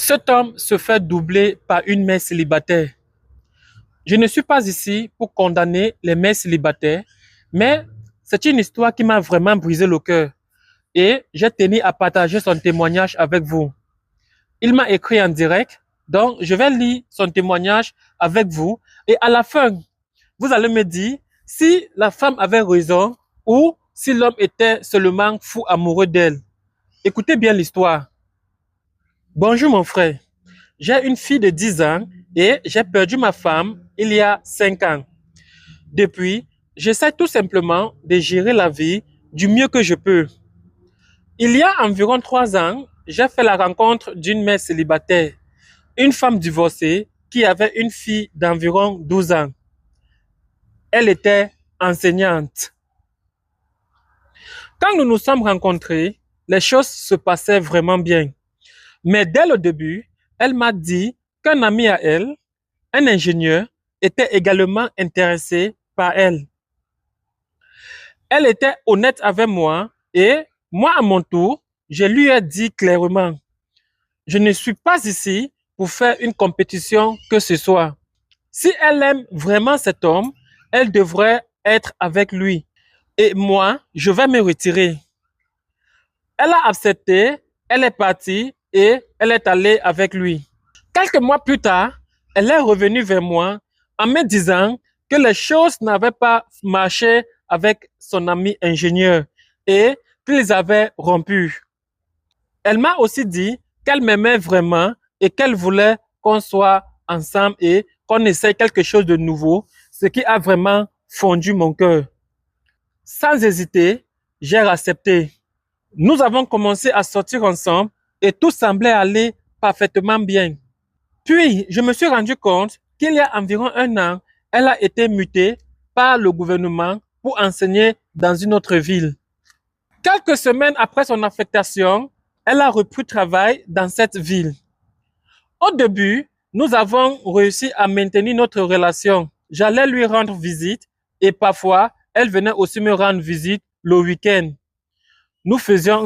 Cet homme se fait doubler par une mère célibataire. Je ne suis pas ici pour condamner les mères célibataires, mais c'est une histoire qui m'a vraiment brisé le cœur et j'ai tenu à partager son témoignage avec vous. Il m'a écrit en direct, donc je vais lire son témoignage avec vous et à la fin, vous allez me dire si la femme avait raison ou si l'homme était seulement fou amoureux d'elle. Écoutez bien l'histoire. Bonjour mon frère. J'ai une fille de 10 ans et j'ai perdu ma femme il y a 5 ans. Depuis, j'essaie tout simplement de gérer la vie du mieux que je peux. Il y a environ 3 ans, j'ai fait la rencontre d'une mère célibataire, une femme divorcée qui avait une fille d'environ 12 ans. Elle était enseignante. Quand nous nous sommes rencontrés, les choses se passaient vraiment bien. Mais dès le début, elle m'a dit qu'un ami à elle, un ingénieur, était également intéressé par elle. Elle était honnête avec moi et moi, à mon tour, je lui ai dit clairement, je ne suis pas ici pour faire une compétition que ce soit. Si elle aime vraiment cet homme, elle devrait être avec lui. Et moi, je vais me retirer. Elle a accepté, elle est partie et elle est allée avec lui. Quelques mois plus tard, elle est revenue vers moi en me disant que les choses n'avaient pas marché avec son ami ingénieur et qu'ils avaient rompu. Elle m'a aussi dit qu'elle m'aimait vraiment et qu'elle voulait qu'on soit ensemble et qu'on essaye quelque chose de nouveau, ce qui a vraiment fondu mon cœur. Sans hésiter, j'ai accepté. Nous avons commencé à sortir ensemble et tout semblait aller parfaitement bien. Puis, je me suis rendu compte qu'il y a environ 1 an, elle a été mutée par le gouvernement pour enseigner dans une autre ville. Quelques semaines après son affectation, elle a repris travail dans cette ville. Au début, nous avons réussi à maintenir notre relation. J'allais lui rendre visite et parfois, elle venait aussi me rendre visite le week-end. Nous faisions